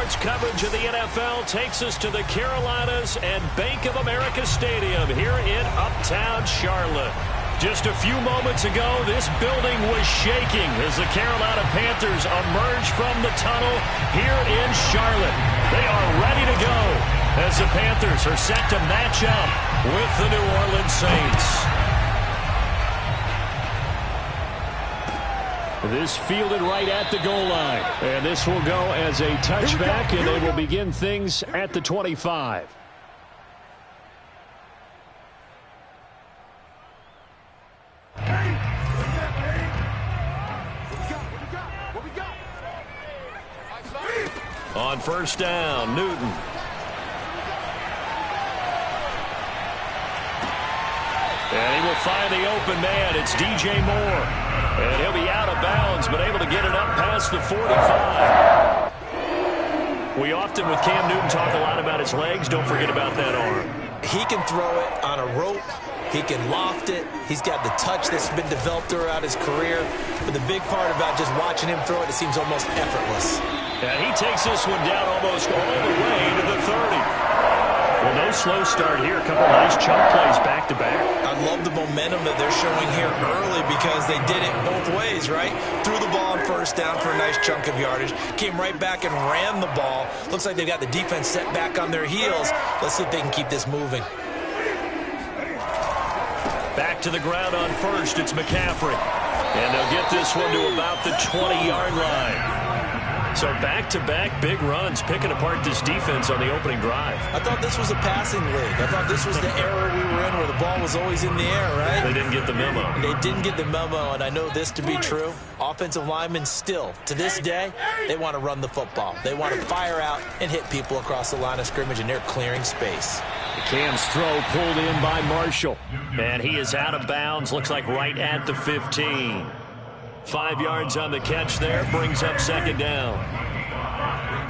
Sports coverage of the NFL takes us to the Carolinas and Bank of America Stadium here in Uptown Charlotte. Just a few moments ago, this building was shaking as the Carolina Panthers emerged from the tunnel here in Charlotte. They are ready to go as the Panthers are set to match up with the New Orleans Saints. This fielded right at the goal line. And this will go as a touchback, and they will begin things at the 25. On first down, Newton. And he will find the open man. It's DJ Moore. And he'll be out of bounds, but able to get it up past the 45. We often, with Cam Newton, talk a lot about his legs. Don't forget about that arm. He can throw it on a rope. He can loft it. He's got the touch that's been developed throughout his career. But the big part about just watching him throw it, it seems almost effortless. And he takes this one down almost all the way to the 30. Well, no slow start here. A couple nice chunk plays back-to-back. I love the momentum that they're showing here early because they did it both ways, right? Threw the ball on first down for a nice chunk of yardage. Came right back and ran the ball. Looks like they've got the defense set back on their heels. Let's see if they can keep this moving. Back to the ground on first. It's McCaffrey. And they'll get this one to about the 20-yard line. So back-to-back big runs, picking apart this defense on the opening drive. I thought this was a passing league. I thought this was the era we were in where the ball was always in the air, right? They didn't get the memo. They didn't get the memo, and I know this to be true. Offensive linemen still, to this day, they want to run the football. They want to fire out and hit people across the line of scrimmage, and they're clearing space. Cam's throw pulled in by Marshall. And he is out of bounds, looks like right at the 15. 5 yards on the catch there, brings up second down.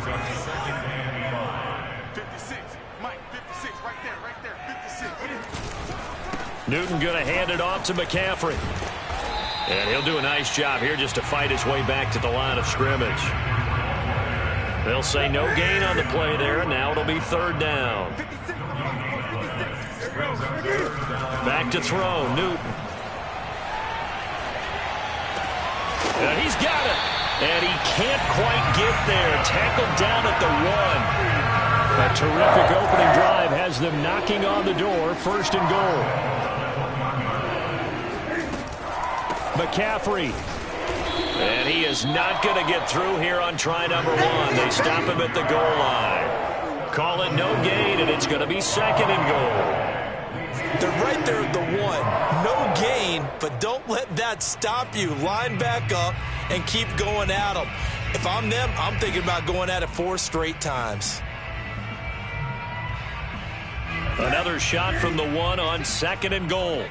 56, Mike, 56, right there, 56. Newton going to hand it off to McCaffrey. And he'll do a nice job here just to fight his way back to the line of scrimmage. They'll say no gain on the play there. Now it'll be third down. Back to throw, Newton. And he's got it. And he can't quite get there. Tackled down at the 1. A terrific opening drive has them knocking on the door. First and goal. McCaffrey. And he is not going to get through here on try number 1. They stop him at the goal line. Call it no gain, and it's going to be second and goal. They're right there at the 1. No gain, but don't let that stop you. Line back up and keep going at them. If I'm them, I'm thinking about going at it 4 straight times. Another shot from the 1 on second and goal.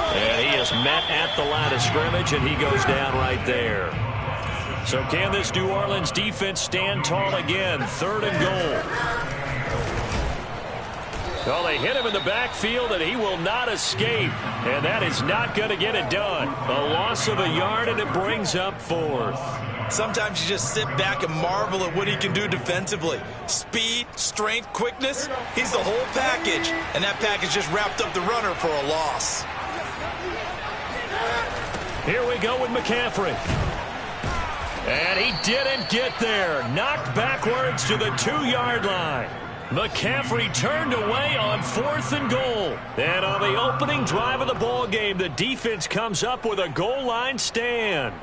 And he is met at the line of scrimmage, and he goes down right there. So can this New Orleans defense stand tall again? Third and goal. Well, they hit him in the backfield, and he will not escape. And that is not going to get it done. A loss of a yard, and it brings up fourth. Sometimes you just sit back and marvel at what he can do defensively. Speed, strength, quickness, he's the whole package. And that package just wrapped up the runner for a loss. Here we go with McCaffrey. And he didn't get there. Knocked backwards to the 2-yard line. McCaffrey turned away on fourth and goal. And on the opening drive of the ball game, the defense comes up with a goal line stand.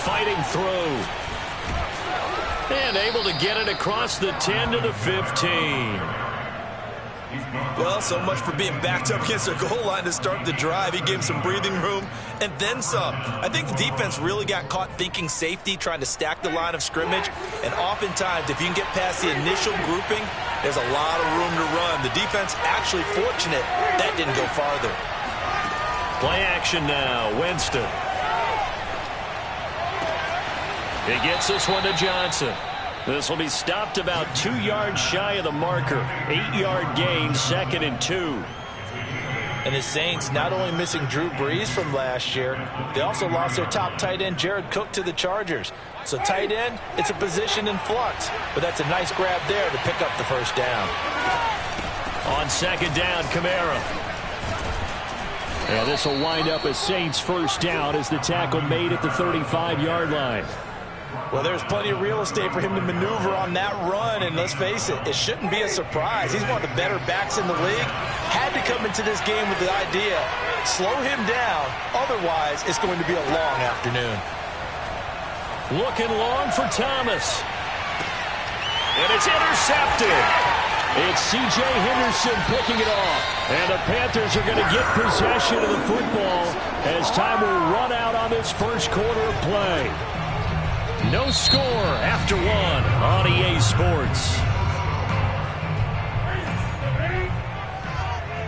Fighting through. And able to get it across the 10 to the 15. Well, so much for being backed up against the goal line to start the drive. He gave him some breathing room and then some. I think the defense really got caught thinking safety, trying to stack the line of scrimmage. And oftentimes, if you can get past the initial grouping, there's a lot of room to run. The defense actually fortunate that didn't go farther. Play action now. Winston. He gets this one to Johnson. This will be stopped about 2 yards shy of the marker. 8-yard gain, 2nd and 2. And the Saints not only missing Drew Brees from last year, they also lost their top tight end, Jared Cook, to the Chargers. So tight end, it's a position in flux. But that's a nice grab there to pick up the first down. On 2nd down, Kamara. And this will wind up a Saints first down as the tackle made at the 35-yard line. Well, there's plenty of real estate for him to maneuver on that run, and let's face it, it shouldn't be a surprise. He's one of the better backs in the league. Had to come into this game with the idea, slow him down, otherwise it's going to be a long afternoon. Looking long for Thomas. And it's intercepted. It's C.J. Henderson picking it off. And the Panthers are going to get possession of the football as time will run out on this first quarter of play. No score after 1 on EA Sports.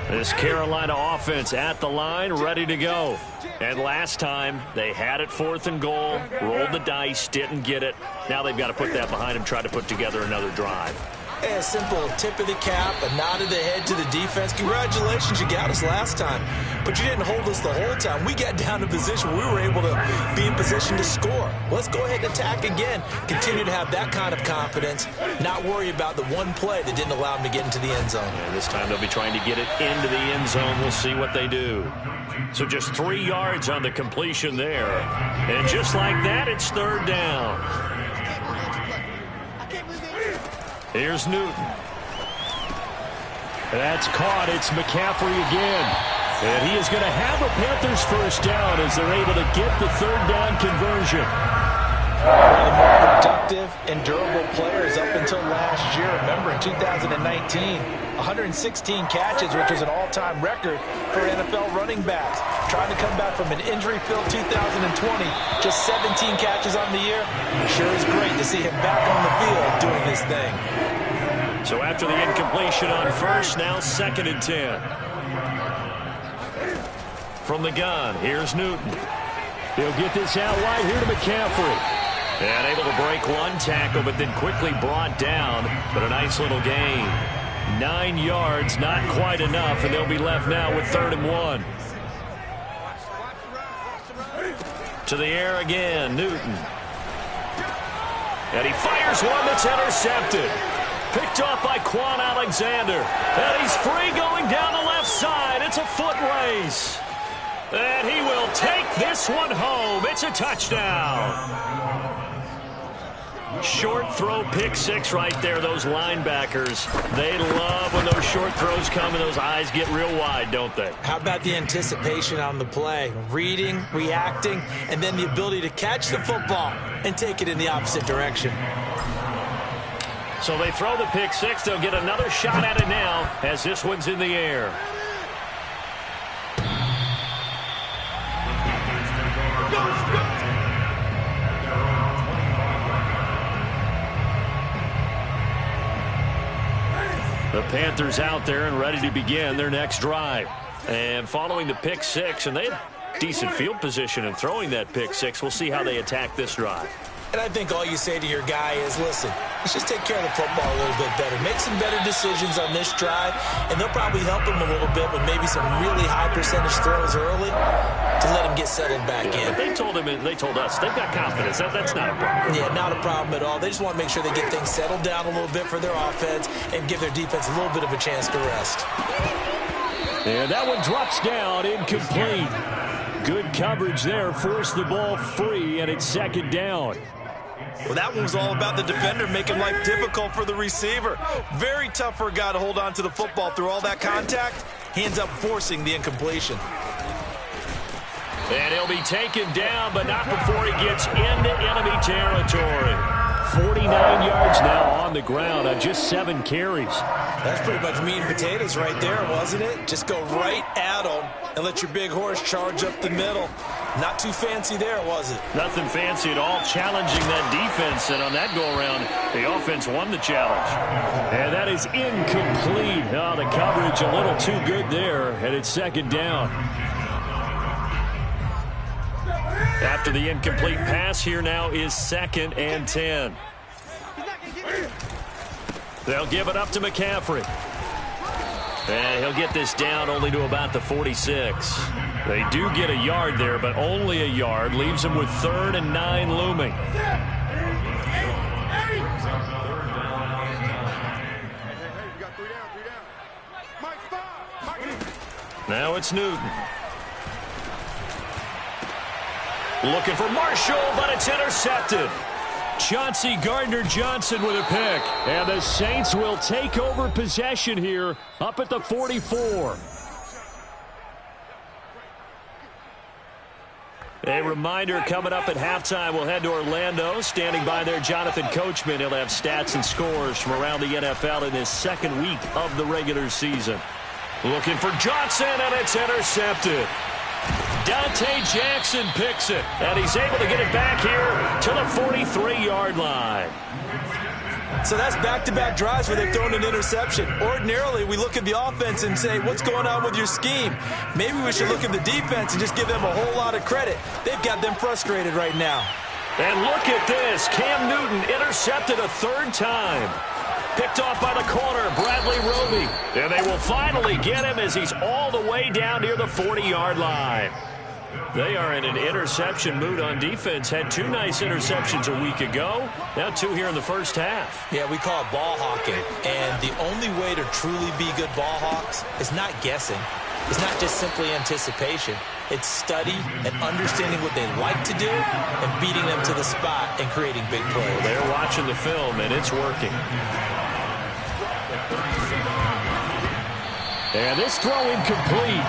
This Carolina offense at the line, ready to go. And last time, they had it 4th and goal, rolled the dice, didn't get it. Now they've got to put that behind them, try to put together another drive. A simple tip of the cap, a nod of the head to the defense. Congratulations, you got us last time. But you didn't hold us the whole time. We got down to position. We were able to be in position to score. Let's go ahead and attack again. Continue to have that kind of confidence. Not worry about the one play that didn't allow them to get into the end zone. And this time they'll be trying to get it into the end zone. We'll see what they do. So just 3 yards on the completion there. And just like that, it's 3rd down. Here's Newton. That's caught. It's McCaffrey again. And he is going to have a Panthers first down as they're able to get the 3rd down conversion. One of the more productive and durable players up until last year. Remember, in 2019, 116 catches, which was an all-time record for NFL running backs. Trying to come back from an injury-filled 2020, just 17 catches on the year. It sure is great to see him back on the field doing this thing. So after the incompletion on first, now 2nd and 10. From the gun, here's Newton. He'll get this out wide here to McCaffrey. And able to break one tackle, but then quickly brought down. But a nice little gain. 9 yards, not quite enough, and they'll be left now with 3rd and 1. To the air again, Newton. And he fires one that's intercepted. Picked off by Quan Alexander. And he's free going down the left side. It's a foot race. And he will take this one home. It's a touchdown. Short throw, pick 6 right there. Those linebackers, they love when those short throws come and those eyes get real wide, don't they? How about the anticipation on the play? Reading, reacting, and then the ability to catch the football and take it in the opposite direction. So they throw the pick 6. They'll get another shot at it now as this one's in the air. The Panthers out there and ready to begin their next drive. And following the pick 6, and they had decent field position in throwing that pick 6. We'll see how they attack this drive. And I think all you say to your guy is, listen, let's just take care of the football a little bit better. Make some better decisions on this drive, and they'll probably help him a little bit with maybe some really high percentage throws early to let him get settled back in. But they told us, they've got confidence. That's not a problem. Yeah, not a problem at all. They just want to make sure they get things settled down a little bit for their offense and give their defense a little bit of a chance to rest. And that one drops down, incomplete. Good coverage there, forced the ball free, and it's 2nd down. Well, that one was all about the defender making life difficult for the receiver. Very tough for a guy to hold on to the football through all that contact. He ends up forcing the incompletion. And he'll be taken down, but not before he gets into enemy territory. 49 yards now on the ground on just 7 carries. That's pretty much meat and potatoes right there, wasn't it? Just go right at him and let your big horse charge up the middle. Not too fancy there, was it? Nothing fancy at all, challenging that defense, and on that go-around, the offense won the challenge. And that is incomplete. Oh, the coverage a little too good there, and it's 2nd down. After the incomplete pass, here now is 2nd and 10. They'll give it up to McCaffrey. And he'll get this down only to about the 46. They do get a yard there, but only a yard. Leaves them with 3rd and 9 looming. Now it's Newton. Looking for Marshall, but it's intercepted. Chauncey Gardner-Johnson with a pick. And the Saints will take over possession here up at the 44. A reminder coming up at halftime, we'll head to Orlando. Standing by there, Jonathan Coachman. He'll have stats and scores from around the NFL in his 2nd week of the regular season. Looking for Johnson, and it's intercepted. Dante Jackson picks it, and he's able to get it back here to the 43-yard line. So that's back-to-back drives where they've thrown an interception. Ordinarily, we look at the offense and say, what's going on with your scheme? Maybe we should look at the defense and just give them a whole lot of credit. They've got them frustrated right now. And look at this. Cam Newton intercepted a 3rd time. Picked off by the corner, Bradley Roby. And they will finally get him as he's all the way down near the 40-yard line. They are in an interception mood on defense. Had 2 nice interceptions a week ago. Now 2 here in the first half. Yeah, we call it ball hawking. And the only way to truly be good ball hawks is not guessing. It's not just simply anticipation. It's study and understanding what they like to do and beating them to the spot and creating big plays. They're watching the film, and it's working. And this throw incomplete.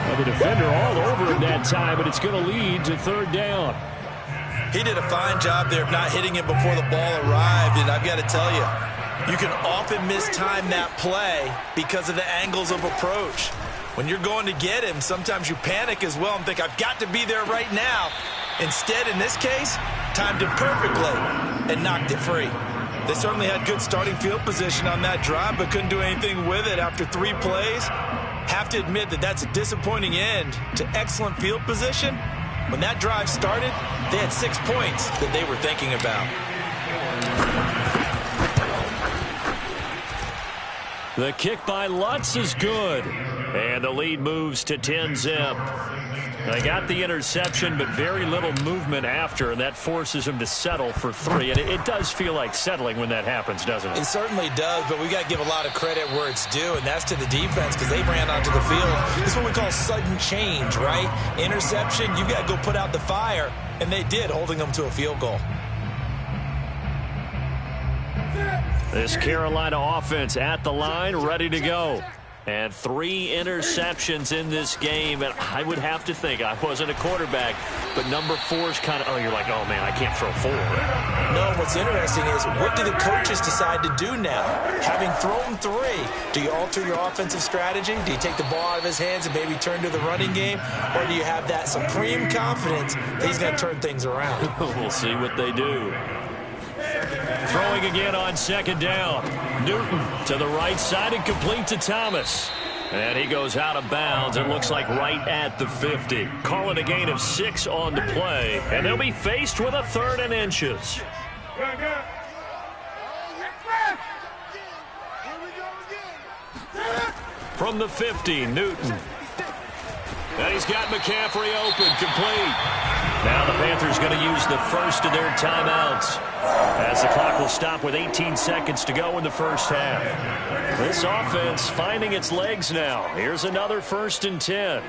Well, the defender all over him that time, but it's going to lead to 3rd down. He did a fine job there of not hitting it before the ball arrived, and I've got to tell you, you can often mistime that play because of the angles of approach. When you're going to get him, sometimes you panic as well and think, I've got to be there right now. Instead, in this case, timed it perfectly and knocked it free. They certainly had good starting field position on that drive, but couldn't do anything with it after 3 plays. Have to admit that that's a disappointing end to excellent field position. When that drive started, they had 6 points that they were thinking about. The kick by Lutz is good. And the lead moves to 10-zip. They got the interception, but very little movement after, and that forces them to settle for 3. And it does feel like settling when that happens, doesn't it? It certainly does, but we got to give a lot of credit where it's due, and that's to the defense because they ran onto the field. This is what we call sudden change, right? Interception, you got to go put out the fire, and they did, holding them to a field goal. This Carolina offense at the line, ready to go. And 3 interceptions in this game. And I would have to think, I wasn't a quarterback, but number 4's kind of, you're like, oh, man, I can't throw 4. No, what's interesting is what do the coaches decide to do now? Having thrown 3, do you alter your offensive strategy? Do you take the ball out of his hands and maybe turn to the running game? Or do you have that supreme confidence that he's going to turn things around? We'll see what they do. Throwing again on 2nd down. Newton to the right side and complete to Thomas. And he goes out of bounds. It looks like right at the 50. Call it a gain of 6 on the play. And they'll be faced with a 3rd and inches. From the 50, Newton. And he's got McCaffrey open, complete. Now the Panthers going to use the first of their timeouts as the clock will stop with 18 seconds to go in the first half. This offense finding its legs now. Here's another 1st and 10.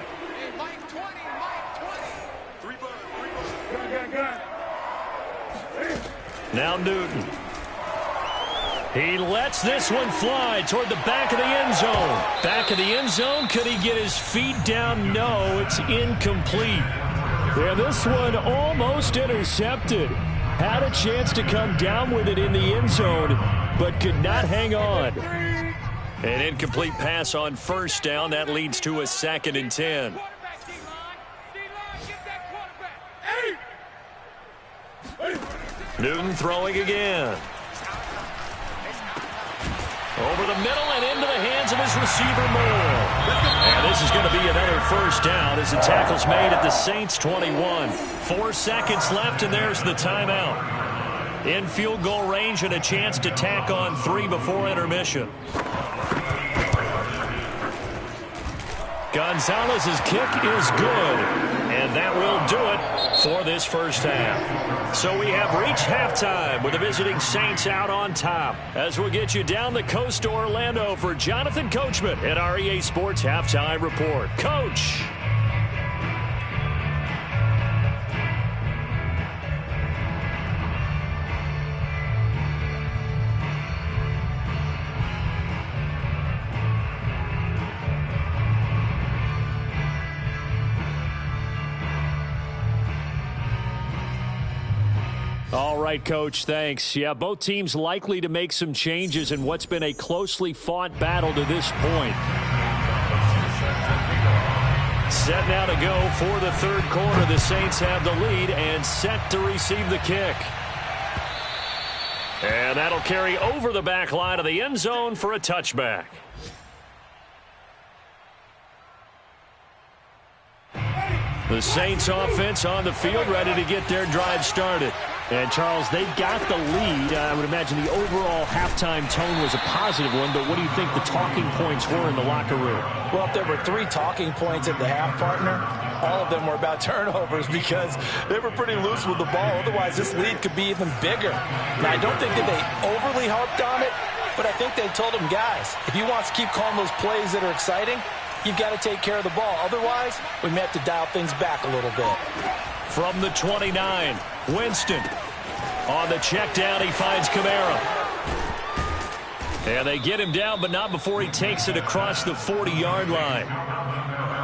Now Newton. He lets this one fly toward the back of the end zone. Back of the end zone. Could he get his feet down? No, it's incomplete. Yeah, this one almost intercepted. Had a chance to come down with it in the end zone, but could not hang on. An incomplete pass on 1st down. That leads to a 2nd and 10. Newton throwing again. Over the middle and into the hands of his receiver, Moore. And this is going to be another first down as the tackle's made at the Saints' 21. 4 seconds left, and there's the timeout. In field goal range and a chance to tack on 3 before intermission. Gonzalez's kick is good, and that will do it for this first half. So we have reached halftime with the visiting Saints out on top. As we'll get you down the coast to Orlando for Jonathan Coachman at our EA Sports Halftime Report. Coach. All right, Coach, thanks. Yeah, both teams likely to make some changes in what's been a closely fought battle to this point. Set now to go for the third quarter. The Saints have the lead and set to receive the kick. And that'll carry over the back line of the end zone for a touchback. The Saints offense on the field ready to get their drive started. And, Charles, they've got the lead. I would imagine the overall halftime tone was a positive one, but what do you think the talking points were in the locker room? Well, if there were 3 talking points at the half, partner, all of them were about turnovers because they were pretty loose with the ball. Otherwise, this lead could be even bigger. Now, I don't think that they overly harped on it, but I think they told them, guys, if you want to keep calling those plays that are exciting, you've got to take care of the ball. Otherwise, we may have to dial things back a little bit. From the 29, Winston. On the check down, he finds Kamara. And they get him down, but not before he takes it across the 40-yard line.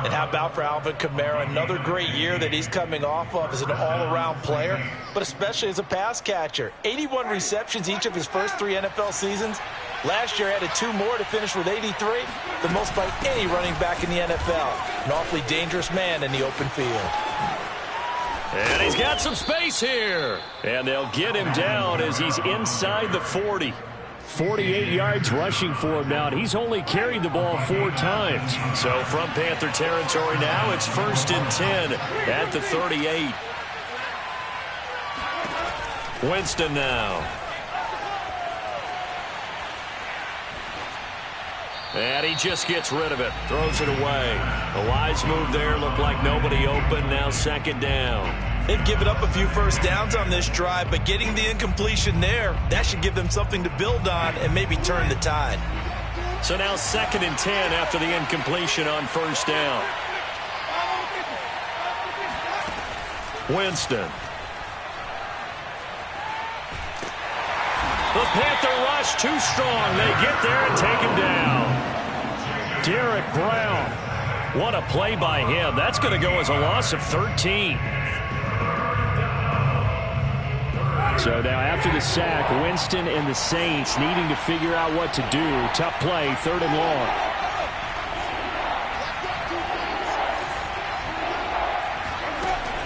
And how about for Alvin Kamara? Another great year that he's coming off of as an all-around player, but especially as a pass catcher. 81 receptions each of his first 3 NFL seasons. Last year added 2 more to finish with 83, the most by any running back in the NFL. An awfully dangerous man in the open field. And he's got some space here. And they'll get him down as he's inside the 40. 48 yards rushing for him now, and he's only carried the ball 4 times. So from Panther territory now, it's 1st and 10 at the 38. Winston now. And he just gets rid of it, throws it away. A wise move there, looked like nobody open, now 2nd down. They've given up a few first downs on this drive, but getting the incompletion there, that should give them something to build on and maybe turn the tide. So now 2nd and 10 after the incompletion on 1st down. Winston. The Panther rush too strong. They get there and take him down. Derek Brown. What a play by him. That's going to go as a loss of 13. So now after the sack, Winston and the Saints needing to figure out what to do. Tough play, 3rd and long.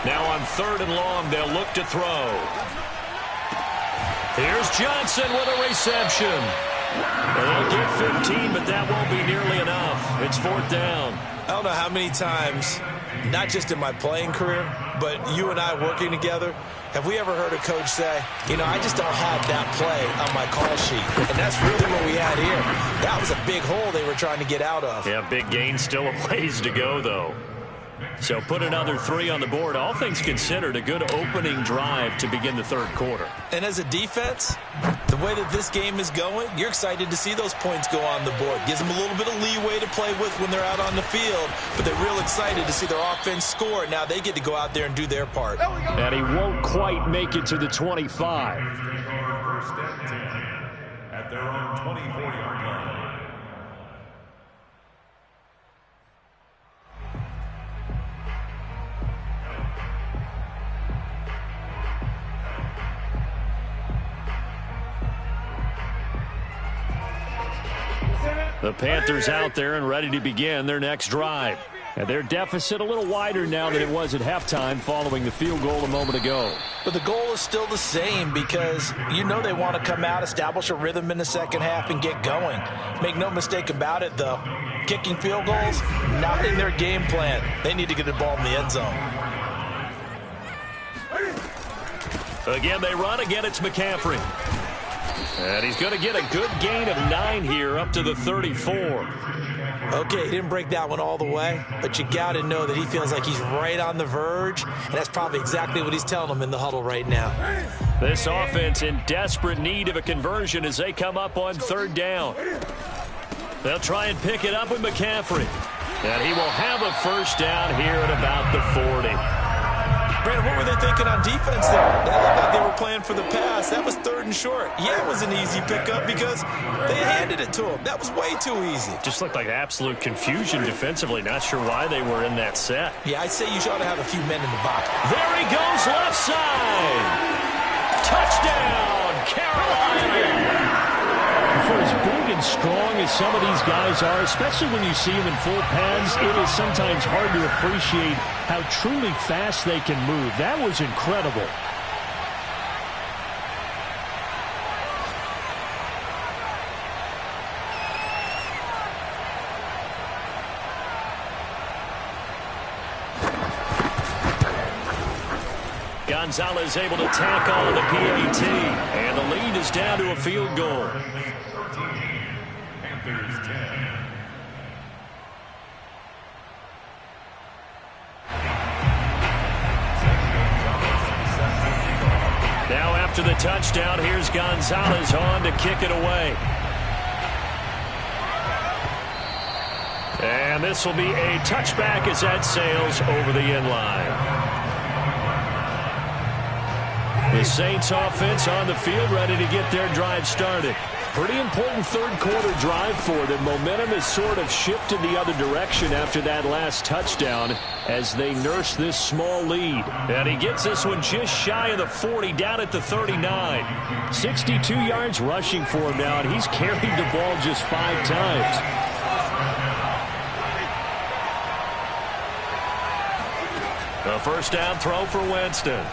Now on 3rd and long, they'll look to throw. Here's Johnson with a reception. They'll get 15, but that won't be nearly enough. It's 4th down. I don't know how many times, not just in my playing career, but you and I working together, have we ever heard a coach say, you know, I just don't have that play on my call sheet. And that's really what we had here. That was a big hole they were trying to get out of. Yeah, big gain, still a ways to go, though. So put another 3 on the board. All things considered, a good opening drive to begin the 3rd quarter. And as a defense, the way that this game is going, you're excited to see those points go on the board. Gives them a little bit of leeway to play with when they're out on the field, but they're real excited to see their offense score. Now they get to go out there and do their part. And he won't quite make it to the 25. First and 10 at their own 24-yard line. The Panthers out there and ready to begin their next drive. And their deficit a little wider now than it was at halftime following the field goal a moment ago. But the goal is still the same because you know they want to come out, establish a rhythm in the second half, and get going. Make no mistake about it, though. Kicking field goals, not in their game plan. They need to get the ball in the end zone. Again, they run. Again, it's McCaffrey. And he's going to get a good gain of 9 here up to the 34. Okay, he didn't break that one all the way, but you got to know that he feels like he's right on the verge, and that's probably exactly what he's telling them in the huddle right now. This offense in desperate need of a conversion as they come up on 3rd down. They'll try and pick it up with McCaffrey. And he will have a first down here at about the 40. Brandon, what were they thinking on defense there? That looked like they were playing for the pass. That was 3rd and short. Yeah, it was an easy pickup because they handed it to him. That was way too easy. Just looked like absolute confusion defensively. Not sure why they were in that set. Yeah, I'd say you ought to have a few men in the box. There he goes, left side. Touchdown, Carolina. For as big and strong as some of these guys are, especially when you see them in full pads, it is sometimes hard to appreciate how truly fast they can move. That was incredible. Gonzalez able to tack on the PAT, and the lead is down to a field goal. Panthers 10. Now after the touchdown, here's Gonzalez on to kick it away. And this will be a touchback as that sails over the end line. The Saints offense on the field ready to get their drive started. Pretty important 3rd quarter drive for them. Momentum has sort of shifted the other direction after that last touchdown as they nurse this small lead. And he gets this one just shy of the 40, down at the 39. 62 yards rushing for him now, and he's carried the ball just 5 times. A first down throw for Winston.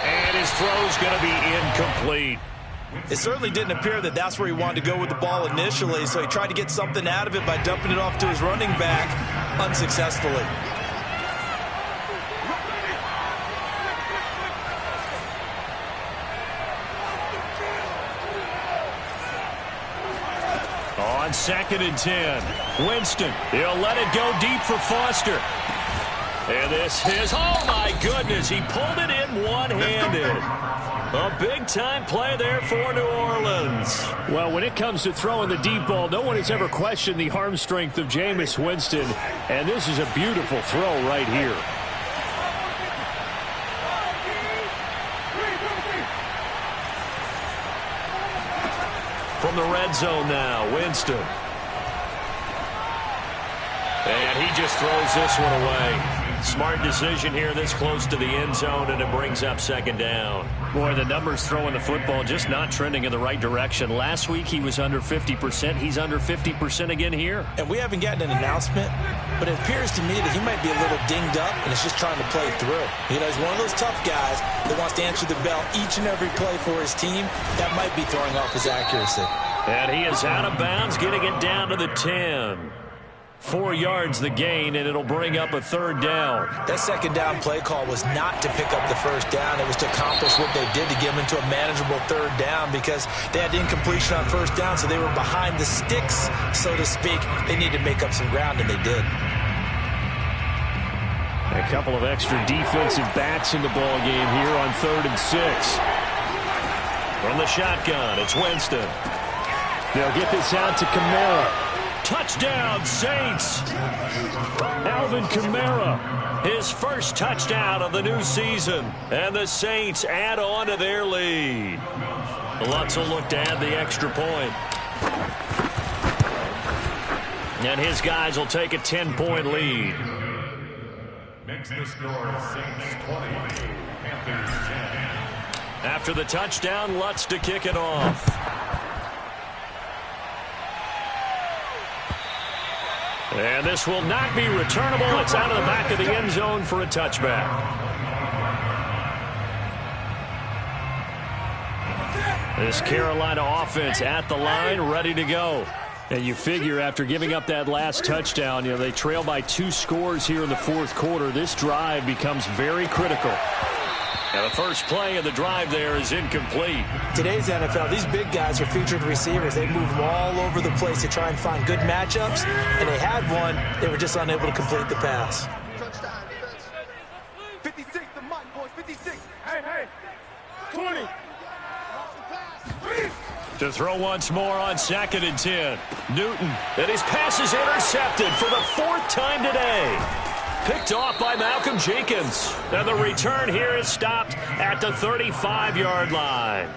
And his throw's going to be incomplete. It certainly didn't appear that that's where he wanted to go with the ball initially, so he tried to get something out of it by dumping it off to his running back unsuccessfully. On 2nd and 10, Winston, he'll let it go deep for Foster. And this is, oh my goodness, he pulled it in one-handed. A big-time play there for New Orleans. Well, when it comes to throwing the deep ball, no one has ever questioned the arm strength of Jameis Winston. And this is a beautiful throw right here. From the red zone now, Winston. And he just throws this one away. Smart decision here this close to the end zone, and it brings up 2nd down. Boy, the numbers throwing the football just not trending in the right direction. Last week he was under 50%. He's under 50% again here. And we haven't gotten an announcement, but it appears to me that he might be a little dinged up and is just trying to play through. You know, he's one of those tough guys that wants to answer the bell each and every play for his team. That might be throwing off his accuracy. And he is out of bounds, getting it down to the 10. 4 yards the gain, and it'll bring up a 3rd down. That 2nd down play call was not to pick up the first down. It was to accomplish what they did to get them into a manageable 3rd down because they had incompletion on 1st down, so they were behind the sticks, so to speak. They needed to make up some ground, and they did. A couple of extra defensive backs in the ball game here on 3rd and 6. From the shotgun, it's Winston. They'll get this out to Kamara. Touchdown, Saints. Alvin Kamara, his first touchdown of the new season. And the Saints add on to their lead. Lutz will look to add the extra point. And his guys will take a 10-point lead. Makes the score Saints 20, Panthers 10. After the touchdown, Lutz to kick it off. And this will not be returnable. It's out of the back of the end zone for a touchback. This Carolina offense at the line, ready to go. And you figure after giving up that last touchdown, they trail by 2 scores here in the fourth quarter. This drive becomes very critical. And the first play of the drive there is incomplete. Today's NFL, these big guys are featured receivers. They move them all over the place to try and find good matchups. And they had one. They were just unable to complete the pass. Touchdown, defense. 56, the mic, boys. 56. Hey. 20. To throw once more on 2nd and 10. Newton, and his pass is intercepted for the 4th time today. Picked off by Malcolm Jenkins. And the return here is stopped at the 35-yard line.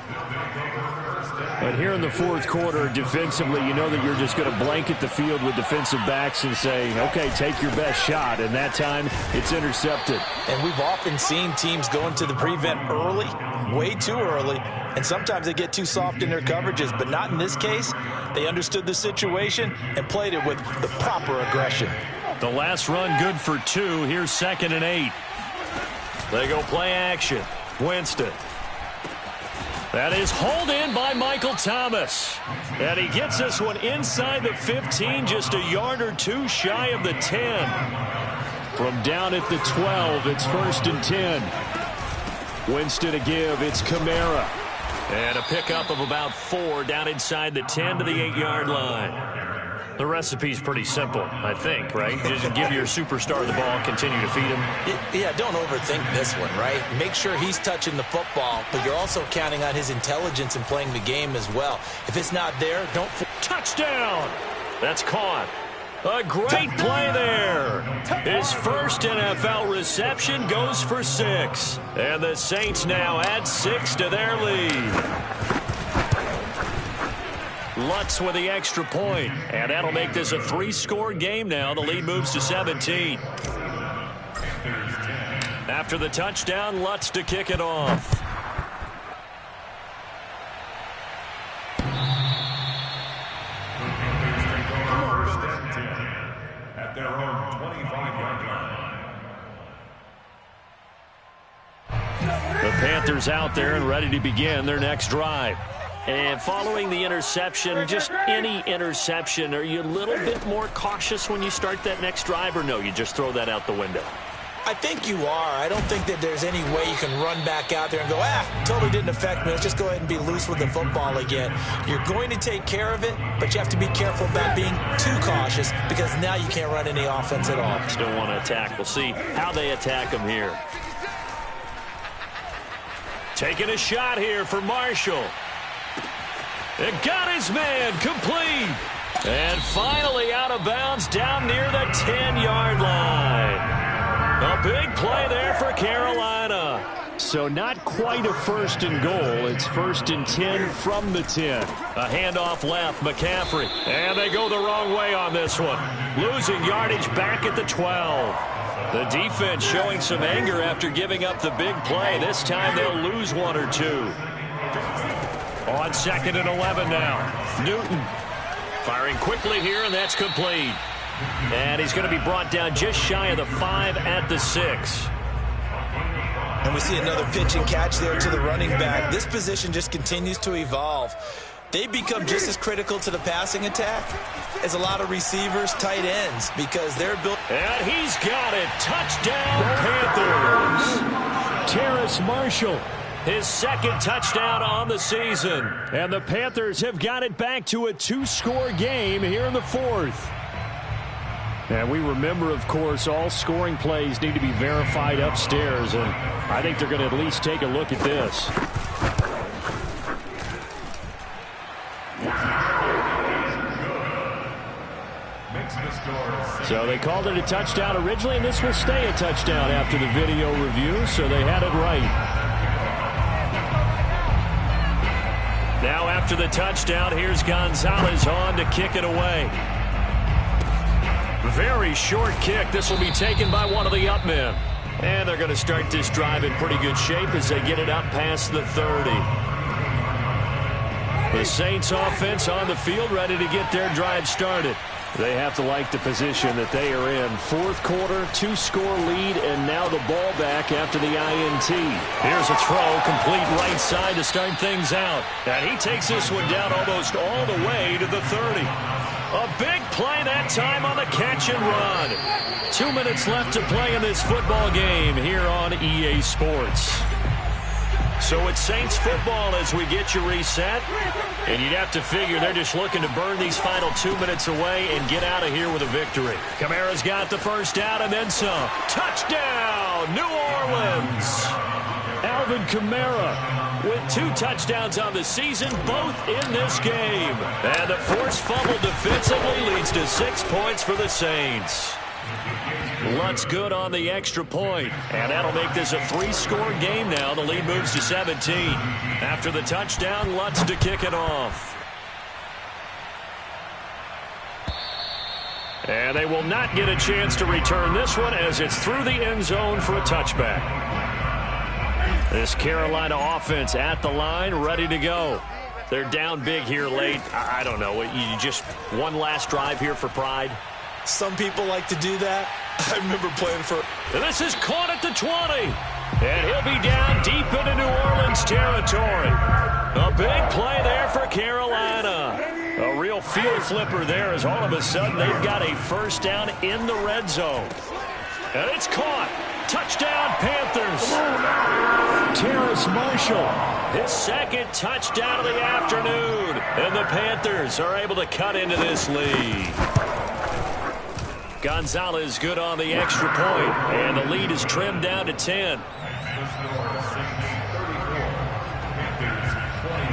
And here in the fourth quarter, defensively, you know that you're just going to blanket the field with defensive backs and say, okay, take your best shot. And that time, it's intercepted. And we've often seen teams go into the prevent early, way too early, and sometimes they get too soft in their coverages, but not in this case. They understood the situation and played it with the proper aggression. The last run good for 2. Here's 2nd and 8. They go play action. Winston. That is hauled in by Michael Thomas. And he gets this one inside the 15, just a yard or 2 shy of the 10. From down at the 12, it's 1st and 10. Winston to give, it's Kamara. And a pickup of about 4 down inside the 10 to the 8-yard line. The recipe's pretty simple, I think, right? Just give your superstar the ball, continue to feed him. Yeah, don't overthink this one, right? Make sure he's touching the football, but you're also counting on his intelligence in playing the game as well. If it's not there, don't... Touchdown! That's caught. A great play there. His first NFL reception goes for 6. And the Saints now add 6 to their lead. Lutz with the extra point, and that'll make this a 3-score game now. The lead moves to 17. After the touchdown, Lutz to kick it off. First and 10 at their own 25-yard line. The Panthers out there and ready to begin their next drive. And following the interception, just any interception, are you a little bit more cautious when you start that next drive, or no, you just throw that out the window? I think you are. I don't think that there's any way you can run back out there and go, totally didn't affect me. Let's just go ahead and be loose with the football again. You're going to take care of it, but you have to be careful about being too cautious because now you can't run any offense at all. Still want to attack. We'll see how they attack them here. Taking a shot here for Marshall. It got his man complete. And finally out of bounds down near the 10-yard line. A big play there for Carolina. So not quite a 1st and goal. It's 1st and 10 from the 10. A handoff left, McCaffrey. And they go the wrong way on this one. Losing yardage back at the 12. The defense showing some anger after giving up the big play. This time they'll lose 1 or 2. On 2nd and 11 now. Newton firing quickly here, and that's complete. And he's going to be brought down just shy of the 5 at the 6. And we see another pitch and catch there to the running back. This position just continues to evolve. They become just as critical to the passing attack as a lot of receivers, tight ends, because they're built. And he's got it. Touchdown, Panthers. Terrace Marshall, his 2nd touchdown on the season. And the Panthers have got it back to a 2-score game here in the 4th. And we remember, of course, all scoring plays need to be verified upstairs. And I think they're going to at least take a look at this. So they called it a touchdown originally, and this will stay a touchdown after the video review, so they had it right. Now after the touchdown, here's Gonzalez on to kick it away. Very short kick. This will be taken by one of the up men. And they're going to start this drive in pretty good shape as they get it up past the 30. The Saints offense on the field ready to get their drive started. They have to like the position that they are in. Fourth quarter, 2-score lead, and now the ball back after the INT. Here's a throw, complete right side to start things out. And he takes this one down almost all the way to the 30. A big play that time on the catch and run. 2 minutes left to play in this football game here on EA Sports. So it's Saints football as we get you reset. And you'd have to figure they're just looking to burn these final 2 minutes away and get out of here with a victory. Kamara's got the first down and then some. Touchdown, New Orleans. Alvin Kamara with 2 touchdowns on the season, both in this game. And the forced fumble defensively leads to 6 points for the Saints. Lutz good on the extra point, and that'll make this a 3-score game now. The lead moves to 17. After the touchdown, Lutz to kick it off. And they will not get a chance to return this one as it's through the end zone for a touchback. This Carolina offense at the line, ready to go. They're down big here late. I don't know. You just one last drive here for pride? Some people like to do that. I remember playing for... And this is caught at the 20. And he'll be down deep into New Orleans territory. A big play there for Carolina. A real field flipper there as all of a sudden they've got a first down in the red zone. And it's caught. Touchdown, Panthers. Terrace Marshall, his second touchdown of the afternoon. And the Panthers are able to cut into this lead. Gonzalez good on the extra point, and the lead is trimmed down to 10.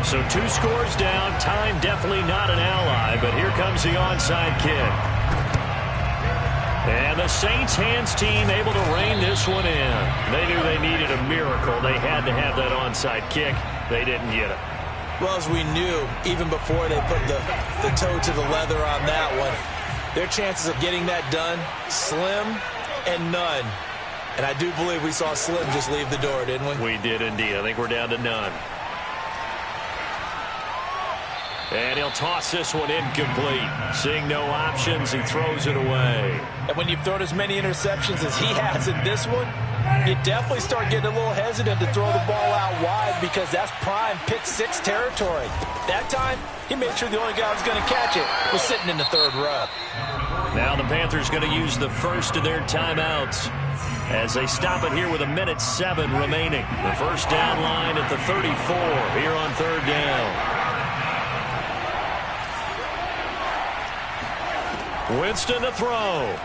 So 2 scores down, time definitely not an ally, but here comes the onside kick. And the Saints hands team able to rein this one in. They knew they needed a miracle. They had to have that onside kick. They didn't get it. Well, as we knew, even before they put the toe to the leather on that one, their chances of getting that done, slim and none. And I do believe we saw Slim just leave the door, didn't we? We did indeed. I think we're down to none. And he'll toss this one incomplete. Seeing no options, he throws it away. And when you've thrown as many interceptions as he has in this one, you definitely start getting a little hesitant to throw the ball out wide because that's prime pick 6 territory. That time, he made sure the only guy who was going to catch it was sitting in the 3rd row. Now the Panthers going to use the first of their timeouts as they stop it here with 1:07 remaining. The first down line at the 34 here on 3rd down. Winston to throw.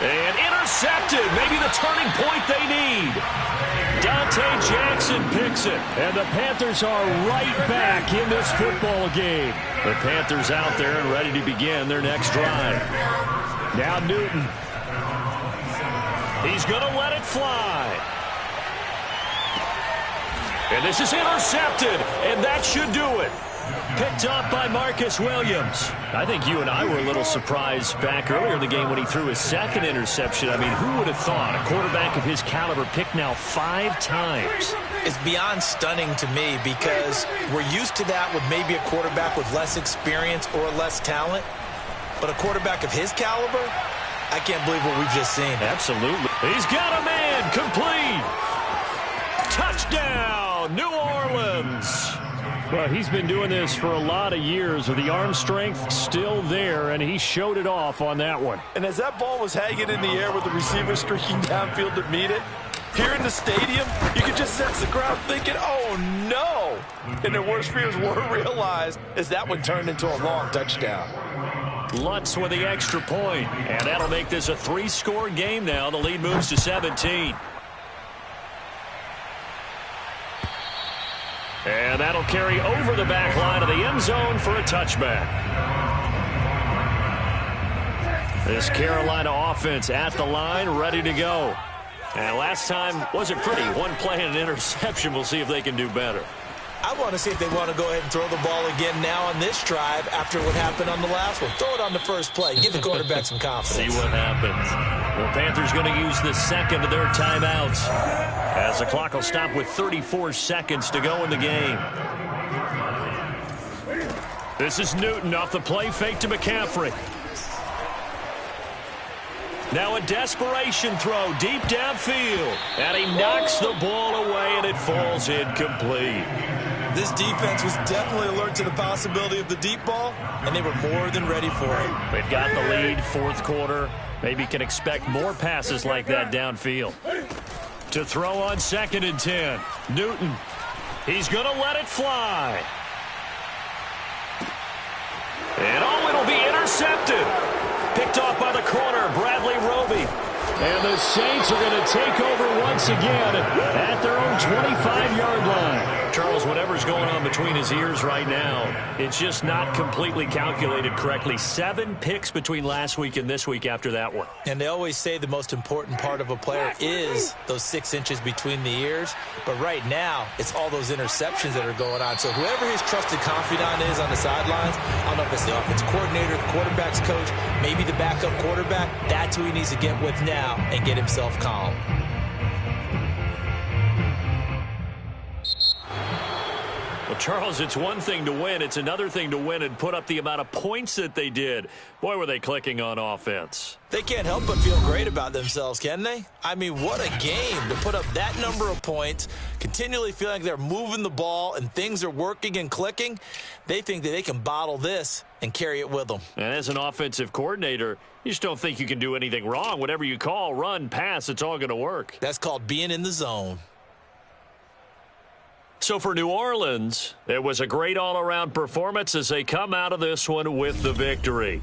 And intercepted. Maybe the turning point they need. Dante Jackson picks it. And the Panthers are right back in this football game. The Panthers out there and ready to begin their next drive. Now Newton. He's going to let it fly. And this is intercepted. And that should do it. Picked off by Marcus Williams. I think you and I were a little surprised back earlier in the game when he threw his second interception. I mean, who would have thought a quarterback of his caliber picked now 5 times? It's beyond stunning to me because we're used to that with maybe a quarterback with less experience or less talent. But a quarterback of his caliber, I can't believe what we've just seen. Absolutely. He's got a man complete. Touchdown, New Orleans. Well, he's been doing this for a lot of years with the arm strength still there, and he showed it off on that one. And as that ball was hanging in the air with the receiver streaking downfield to meet it, here in the stadium, you could just sense the crowd thinking, oh, no. And their worst fears were realized as that one turned into a long touchdown. Lutz with the extra point, and that'll make this a 3-score game now. The lead moves to 17. And that'll carry over the back line of the end zone for a touchback. This Carolina offense at the line, ready to go. And last time wasn't pretty. One play and an interception. We'll see if they can do better. I want to see if they want to go ahead and throw the ball again now on this drive after what happened on the last one. Throw it on the first play. Give the quarterback some confidence. See what happens. The Panthers going to use the second of their timeouts as the clock will stop with 34 seconds to go in the game. This is Newton off the play fake to McCaffrey. Now a desperation throw deep downfield. And he knocks the ball away, and it falls incomplete. This defense was definitely alert to the possibility of the deep ball, and they were more than ready for it. They've got the lead, fourth quarter. Maybe can expect more passes like that downfield. To throw on 2nd and 10. Newton. He's going to let it fly. And it'll be intercepted. Picked off by the corner, Bradley Roby. And the Saints are going to take over once again at their own 25-yard line. Charles, whatever's going on between his ears right now, it's just not completely calculated correctly. 7 picks between last week and this week after that one. And they always say the most important part of a player is those 6 inches between the ears. But right now, it's all those interceptions that are going on. So whoever his trusted confidant is on the sidelines, I don't know if it's the offensive coordinator, the quarterback's coach, maybe the backup quarterback, that's who he needs to get with now and get himself calm. Well, Charles, it's one thing to win. It's another thing to win and put up the amount of points that they did. Boy, were they clicking on offense. They can't help but feel great about themselves, can they? I mean, what a game to put up that number of points, continually feeling like they're moving the ball and things are working and clicking. They think that they can bottle this and carry it with them. And as an offensive coordinator, you just don't think you can do anything wrong. Whatever you call, run, pass, it's all going to work. That's called being in the zone. So for New Orleans, it was a great all-around performance as they come out of this one with the victory.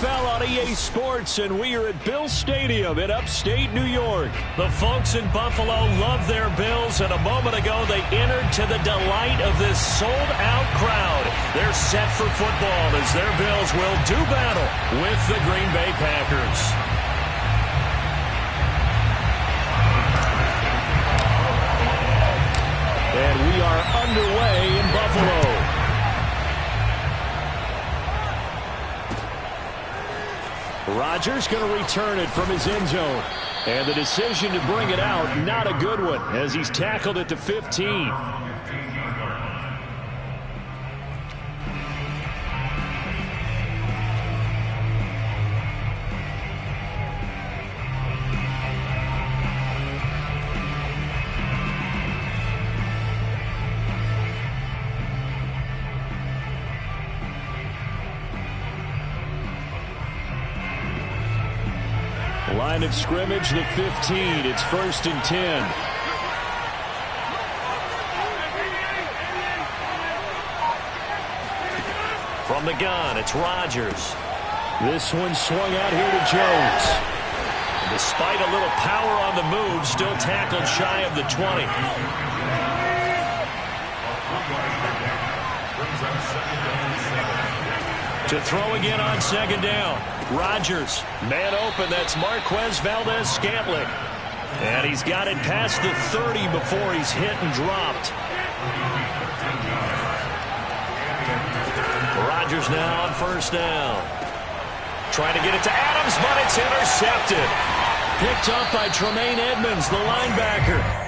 NFL on EA Sports, and we are at Bill Stadium in upstate New York. The folks in Buffalo love their Bills, and a moment ago they entered to the delight of this sold-out crowd. They're set for football as their Bills will do battle with the Green Bay Packers. And we are underway in Buffalo. Rodgers going to return it from his end zone. And the decision to bring it out, not a good one, as he's tackled at the 15. Line of scrimmage, the 15. It's 1st and 10. From the gun, it's Rodgers. This one swung out here to Jones. Despite a little power on the move, still tackled shy of the 20. To throw again on 2nd down. Rodgers, man open, that's Marquez Valdez-Scantling. And he's got it past the 30 before he's hit and dropped. Rodgers now on 1st down. Trying to get it to Adams, but it's intercepted. Picked up by Tremaine Edmonds, the linebacker.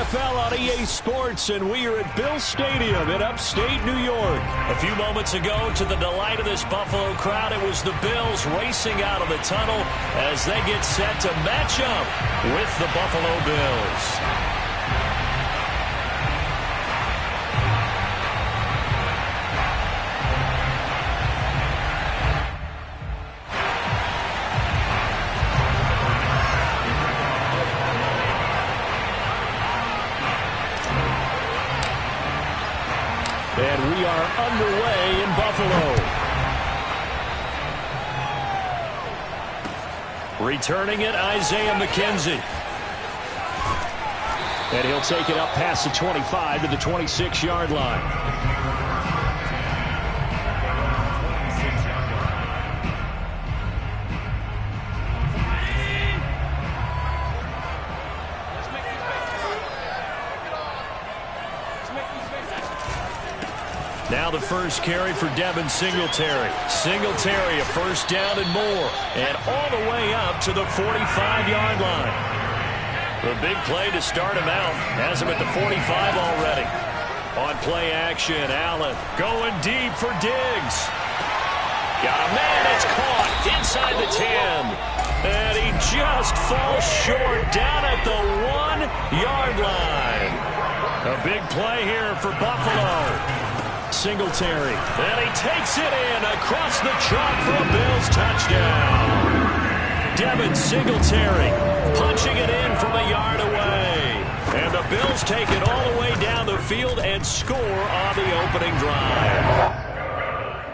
NFL on EA Sports, and we are at Bill Stadium in upstate New York. A few moments ago, to the delight of this Buffalo crowd, it was the Bills racing out of the tunnel as they get set to match up with the Buffalo Bills. And we are underway in Buffalo. Returning it, Isaiah McKenzie. And he'll take it up past the 25 to the 26-yard line. Now the first carry for Devin Singletary. Singletary, a first down and more. And all the way up to the 45-yard line. The big play to start him out. Has him at the 45 already. On play action, Allen going deep for Diggs. Got a man that's caught inside the 10. And he just falls short down at the 1-yard line. A big play here for Buffalo. Singletary, and he takes it in across the chalk for a Bills touchdown. Devin Singletary punching it in from a yard away. And the Bills take it all the way down the field and score on the opening drive.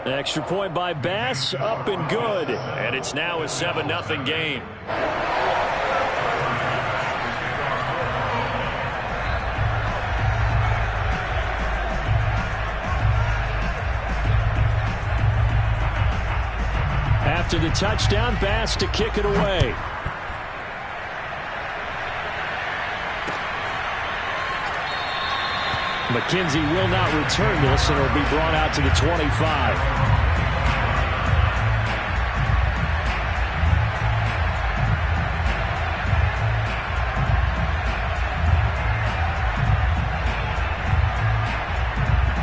Extra point by Bass, up and good. And it's now a 7-0 game. After the touchdown, Bass to kick it away. McKenzie will not return this, and it'll be brought out to the 25.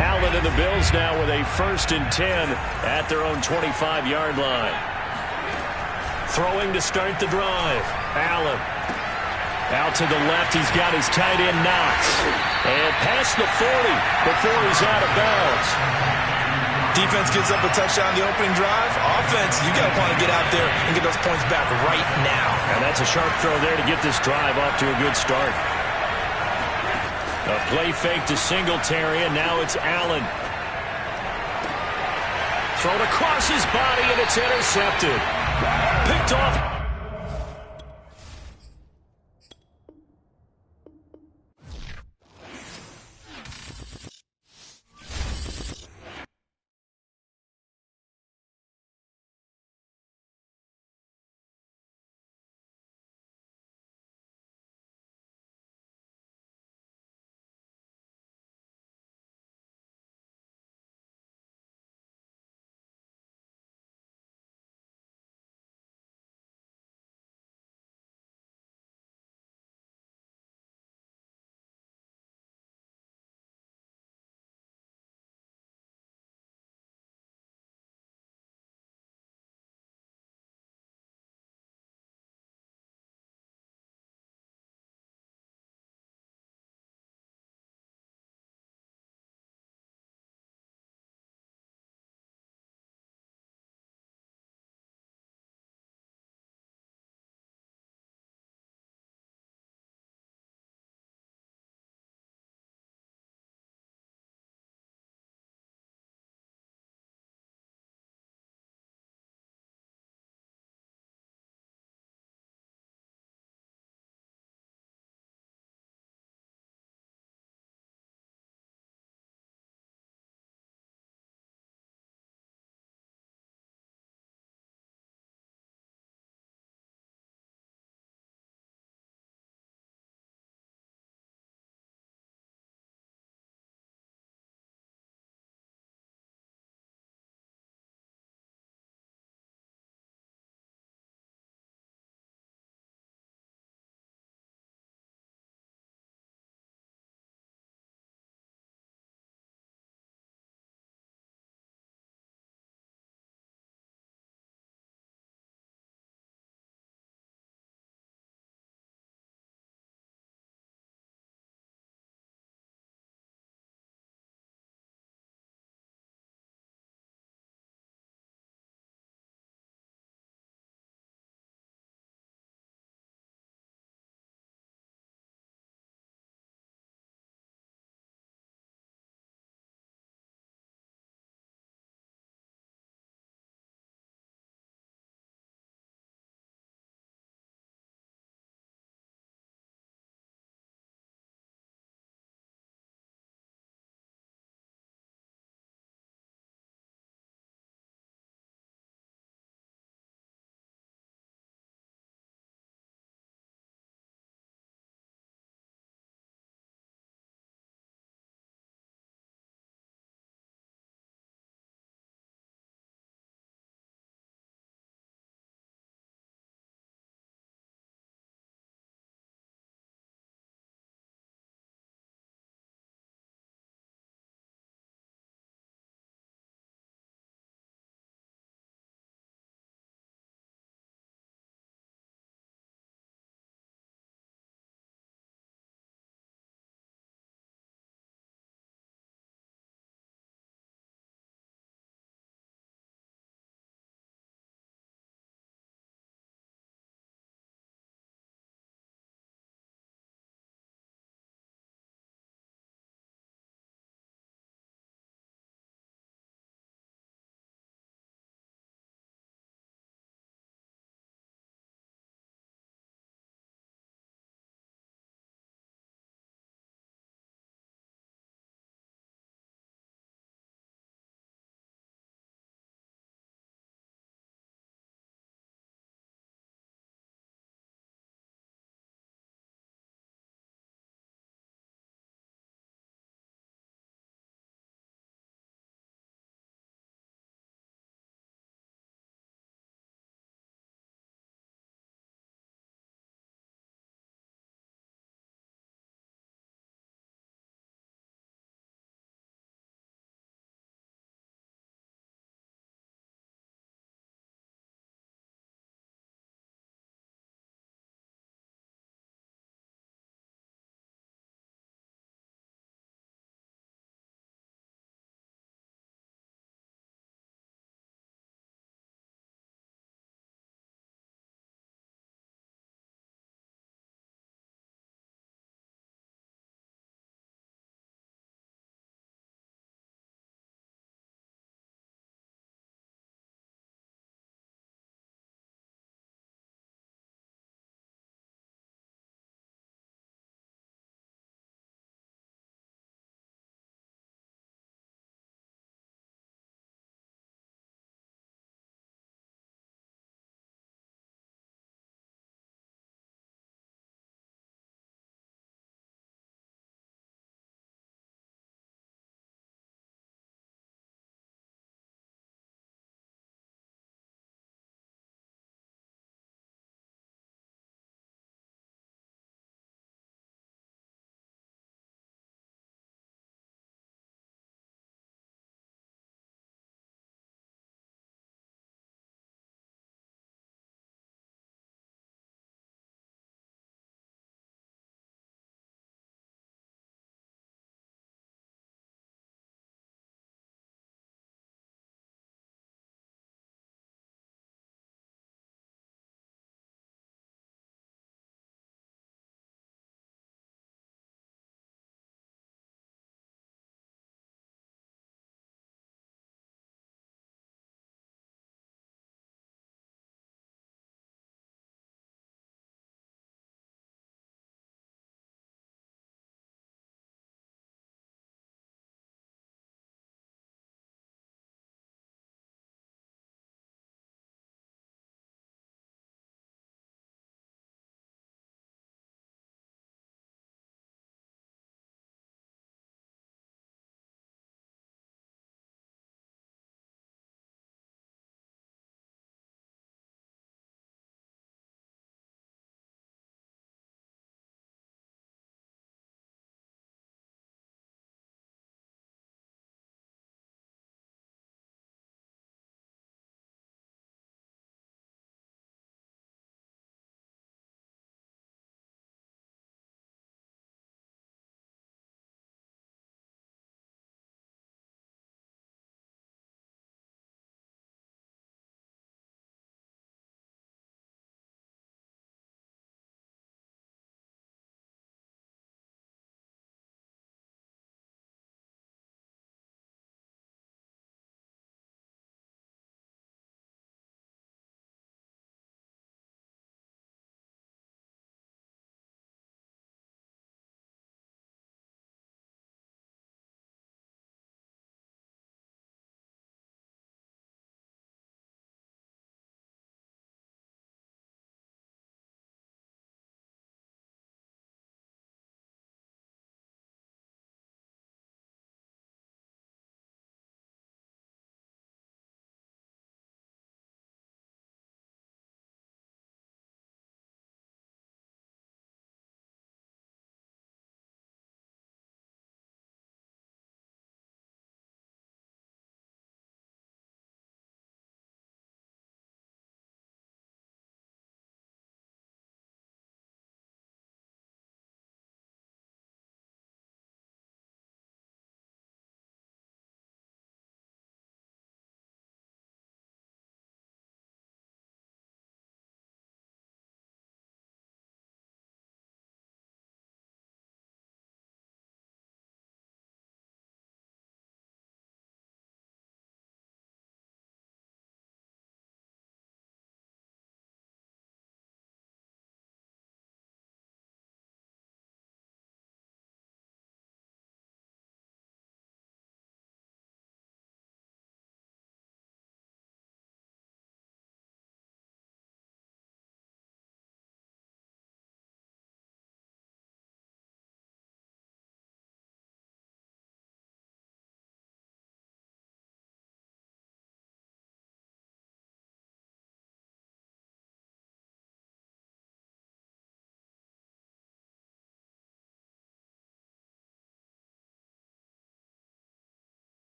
Allen and the Bills now with a 1st and 10 at their own 25-yard line. Throwing to start the drive. Allen. Out to the left. He's got his tight end Knox. And past the 40 before he's out of bounds. Defense gives up a touchdown the opening drive. Offense, you got to want to get out there and get those points back right now. And that's a sharp throw there to get this drive off to a good start. A play fake to Singletary, and now it's Allen. Thrown across his body, and it's intercepted. Picked off.